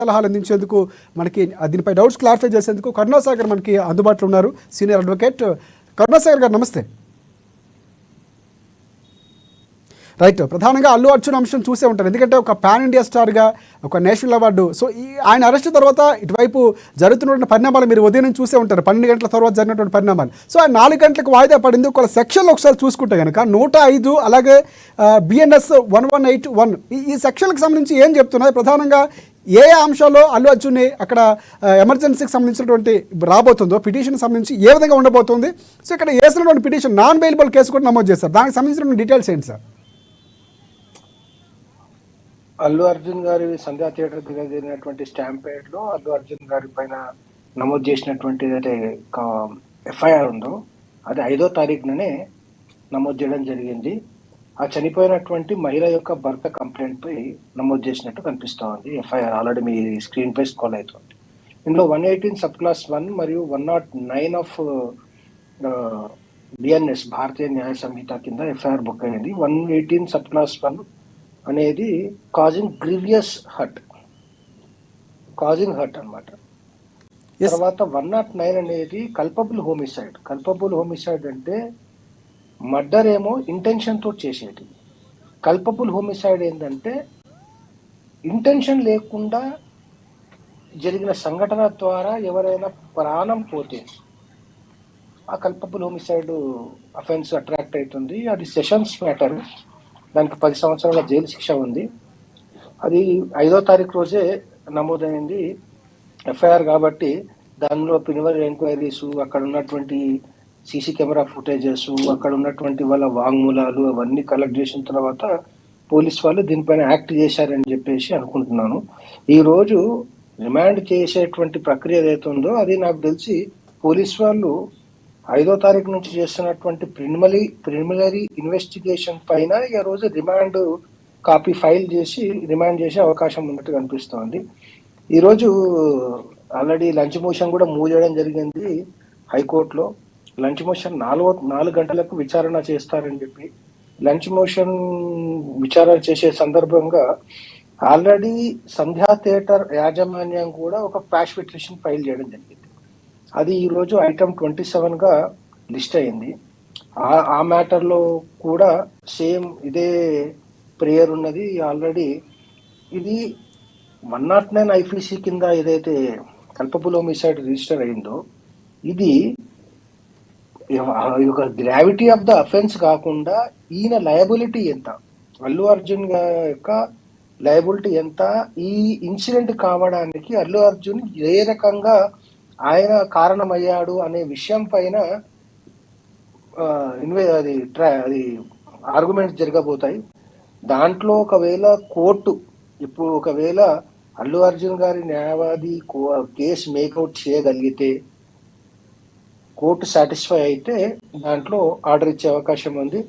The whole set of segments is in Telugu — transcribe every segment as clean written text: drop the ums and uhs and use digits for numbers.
సలహాలు అందించేందుకు మనకి దీనిపై డౌట్స్ క్లారిఫై చేసేందుకు కరుణాసాగర్ మనకి అందుబాటులో ఉన్నారు. సీనియర్ అడ్వకేట్ కరుణాసాగర్ గారు నమస్తే. రైట్, ప్రధానంగా అల్లు అర్జున్ అంశం చూసే ఉంటారు, ఎందుకంటే ఒక పాన్ ఇండియా స్టార్గా ఒక నేషనల్ అవార్డు. సో ఆయన అరెస్ట్ తర్వాత ఇటువైపు జరుగుతున్నటువంటి పరిణామాలు మీరు ఉదయం నుంచి చూసే ఉంటారు, 12 గంటల తర్వాత జరిగినటువంటి పరిణామాలు. సో ఆ 4 గంటలకు వాయిదా పడింది. ఒక సెక్షన్లు ఒకసారి చూసుకుంటే కనుక 105 అలాగే బిఎన్ఎస్ 1181 ఈ సెక్షన్లకు సంబంధించి ఏం చెప్తున్నారు? ప్రధానంగా ఏ అంశాల్లో అల్లు అర్జున్ని అక్కడ ఎమర్జెన్సీకి సంబంధించినటువంటి రాబోతుందో పిటిషన్ సంబంధించి ఏ విధంగా ఉండబోతుంది? సో ఇక్కడ వేసినటువంటి పిటిషన్ నాన్ బెయిలబుల్ కేసు కూడా నమోదు చేస్తారు, దానికి సంబంధించిన డీటెయిల్స్ ఏంటి సార్? అల్లు అర్జున్ గారి సంధ్యా థియేటర్ దగ్గర జరిగినటువంటి స్టాంపేడ్ లో అల్లు అర్జున్ గారి పైన నమోదు చేసినటువంటి ఏదైతే ఎఫ్ఐఆర్ ఉందో అది 5వ తారీఖుననే నమోదు చేయడం జరిగింది. ఆ చనిపోయినటువంటి మహిళ యొక్క భర్త కంప్లైంట్ పై నమోదు చేసినట్టు కనిపిస్తా ఉంది. ఎఫ్ఐఆర్ ఆల్రెడీ మీ స్క్రీన్ పై స్క్రోల్ అవుతుంది. ఇందులో 118 సబ్ క్లాస్ 1 మరియు 109 ఆఫ్ బిఎన్ఎస్ భారతీయ న్యాయ సంహిత కింద ఎఫ్ఐఆర్ బుక్ అయింది. 118 సబ్ క్లాస్ 1 అనేది కాజింగ్ గ్రీవియస్ హర్ట్ అన్నమాట. తర్వాత 109 అనేది కల్పబుల్ హోమిసైడ్. కల్పబుల్ హోమిసైడ్ అంటే మర్డర్ ఏమో ఇంటెన్షన్ తో చేసేది. కల్పబుల్ హోమిసైడ్ ఏంటంటే ఇంటెన్షన్ లేకుండా జరిగిన సంఘటన ద్వారా ఎవరైనా ప్రాణం పోతే ఆ కల్పబుల్ హోమిసైడ్ అఫెన్స్ అట్రాక్ట్ అవుతుంది. అది సెషన్స్ మ్యాటర్, దానికి 10 సంవత్సరాల జైలు శిక్ష ఉంది. అది 5వ తారీఖు రోజే నమోదైంది ఎఫ్ఐఆర్ కాబట్టి దానిలో ప్రిలిమినరీ ఎంక్వైరీస్, అక్కడ ఉన్నటువంటి సీసీ కెమెరా ఫుటేజెస్, అక్కడ ఉన్నటువంటి వాళ్ళ వాంగ్మూలాలు అవన్నీ కలెక్ట్ చేసిన తర్వాత పోలీస్ వాళ్ళు దీనిపైన యాక్ట్ చేశారని చెప్పేసి అనుకుంటున్నాను. ఈ రోజు రిమాండ్ చేసేటువంటి ప్రక్రియ ఏదైతే ఉందో అది నాకు తెలిసి పోలీస్ వాళ్ళు 5వ తారీఖు నుంచి చేస్తున్నటువంటి ప్రిలిమినరీ ఇన్వెస్టిగేషన్ పైన ఈ రోజు రిమాండ్ కాపీ ఫైల్ చేసి రిమాండ్ చేసే అవకాశం ఉన్నట్టు కనిపిస్తోంది. ఈరోజు ఆల్రెడీ లంచ్ మోషన్ కూడా మూవ్ చేయడం జరిగింది హైకోర్టులో. లంచ్ మోషన్ 4 గంటలకు విచారణ చేస్తారని చెప్పి లంచ్ మోషన్ విచారణ చేసే సందర్భంగా ఆల్రెడీ సంధ్యా థియేటర్ యాజమాన్యం కూడా ఒక ఫ్లాష్ పిటిషన్ ఫైల్ చేయడం జరిగింది. అది ఈరోజు ఐటమ్ 27 గా లిస్ట్ అయింది. ఆ మ్యాటర్లో కూడా సేమ్ ఇదే ప్రేయర్ ఉన్నది. ఆల్రెడీ ఇది 109 ఐపీసీ కింద ఏదైతే కల్పబుల్ హోమిసైడ్ రిజిస్టర్ అయిందో ఇది ఒక గ్రావిటీ ఆఫ్ ద అఫెన్స్ కాకుండా ఈయన లయబిలిటీ ఎంత, అల్లు అర్జున్ యొక్క లయబిలిటీ ఎంత, ఈ ఇన్సిడెంట్ కావడానికి అల్లు అర్జున్ ఏ రకంగా ఆయన కారణమయ్యాడు అనే విషయం పైన అది ఆర్గ్యుమెంట్స్ జరగబోతాయి. దాంట్లో ఒకవేళ అల్లు అర్జున్ గారి న్యాయవాది కేసు మేకౌట్ చేయగలిగితే, కోర్టు సాటిస్ఫై అయితే దాంట్లో ఆర్డర్ ఇచ్చే అవకాశం ఉంది.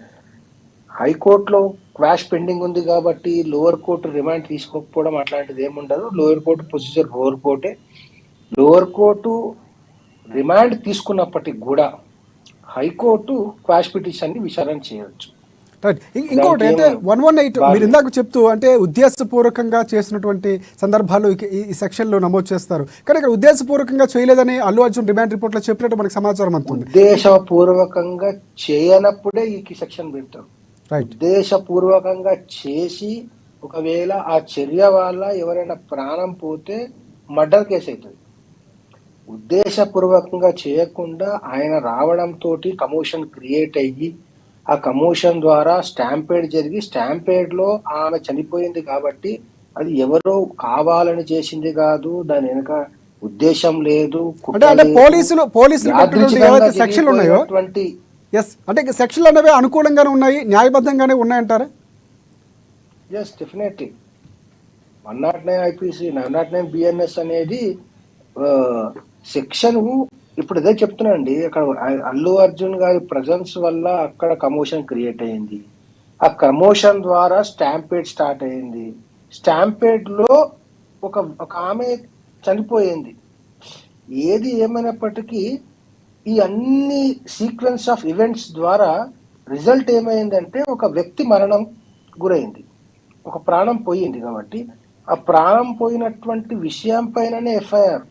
హైకోర్టులో క్వాష్ పెండింగ్ ఉంది కాబట్టి లోవర్ కోర్టు రిమాండ్ తీసుకోకపోవడం అట్లాంటిది ఏముండదు. లోయర్ కోర్టు ప్రొసీజర్ లోవర్ కోర్టే. లోవర్ కోర్టు రిమాండ్ తీసుకున్నప్పటికి కూడా హైకోర్టు క్వాష్ పిటిషన్ ని విచారణ చేయవచ్చు. ఇంకోటి అయితే 118 మీరు ఇందాక చెప్తూ అంటే ఉద్దేశపూర్వకంగా చేసినటువంటి సందర్భాలు ఈ సెక్షన్లో నమోదు చేస్తారు, కానీ ఇక్కడ ఉద్దేశపూర్వకంగా చేయలేదని అల్లు అర్జున్ రిమాండ్ రిపోర్ట్ లో చెప్పినట్టు మనకు సమాచారం అందుతుంది. ఉద్దేశపూర్వకంగా చేయనప్పుడే ఈ సెక్షన్ పెడతారు. ఉద్దేశపూర్వకంగా చేసి ఒకవేళ ఆ చర్య వల్ల ఎవరైనా ప్రాణం పోతే మర్డర్ కేసు అవుతుంది. ఉద్దేశపూర్వకంగా చేయకుండా ఆయన రావడంతో కమోషన్ క్రియేట్ అయ్యి ఆ కమోషన్ ద్వారా స్టాంపేడ్ జరిగి స్టాంపేడ్ లో ఆమె చనిపోయింది కాబట్టి అది ఎవరో కావాలని చేసింది కాదు, దాని వెనక ఉద్దేశం లేదు. సెక్షన్లు ఉన్నాయో అంటే సెక్షన్లు అనేవి అనుకూలంగానే ఉన్నాయి, న్యాయబద్ధంగానే ఉన్నాయంటారా? Yes, definitely. 109 ఐపీసీ 109 బిఎన్ఎస్ అనేది సెక్షన్. ఇప్పుడు ఇదే చెప్తున్నాండి, అక్కడ అల్లు అర్జున్ గారి ప్రజెన్స్ వల్ల అక్కడ కమోషన్ క్రియేట్ అయింది. ఆ కమోషన్ ద్వారా స్టాంపేడ్ స్టార్ట్ అయింది. స్టాంపేడ్ లో ఒక ఆమె చనిపోయింది. ఏది ఏమైనప్పటికీ ఈ అన్ని సీక్వెన్స్ ఆఫ్ ఈవెంట్స్ ద్వారా రిజల్ట్ ఏమైందంటే ఒక వ్యక్తి మరణం గురైంది, ఒక ప్రాణం పోయింది. కాబట్టి ఆ ప్రాణం పోయినటువంటి విషయం పైననే ఎఫ్ఐఆర్,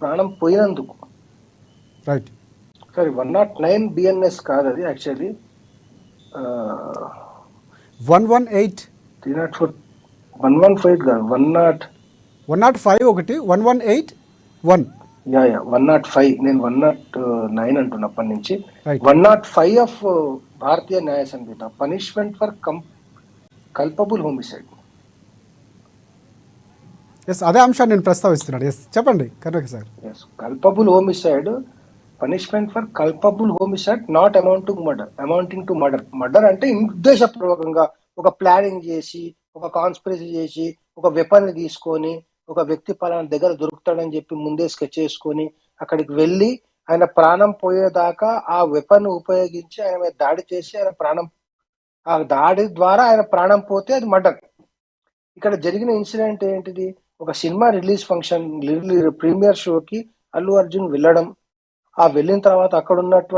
ప్రాణం పోయినందుకు. రైట్. సరే 109 బిఎన్ఎస్ కాదు అది యాక్చువల్లీ 118 304 115 కాదు 105 ఒకటి 1181. 105. నేను 109 అంటున్నప్పటి నుంచి Right. 105 of Bharatiya Nyaya Sanhita punishment for culpable homicide. Yes, అదే అంశాన్ని నేను ప్రస్తావిస్తున్నాను. ఎస్, చెప్పండి correct sir. Yes, culpable homicide punishment for culpable homicide not amounting to murder. Murder అంటే ఉద్దేశపూర్వకంగా ఒక ప్లానింగ్ చేసి, ఒక కాన్స్పిరసీ చేసి, ఒక వెపన్ తీసుకొని, ఒక వ్యక్తి పలానా దగ్గర దొరుకుతాడని చెప్పి ముందే స్కెచ్ చేసుకొని అక్కడికి వెళ్ళి ఆయన ప్రాణం పోయేదాకా ఆ వెపన్ ఉపయోగించి ఆయన మీద దాడి చేసి ఆయన ప్రాణం, ఆ దాడి ద్వారా ఆయన ప్రాణం పోతే అది మర్డర్. ఇక్కడ జరిగిన ఇన్సిడెంట్ ఏంటిది? ఒక సినిమా రిలీజ్ ఫంక్షన్ ప్రీమియర్ షోకి అల్లు అర్జున్ వెళ్ళడం, ఆ వెళ్ళిన తర్వాత అక్కడ ఉన్నటువంటి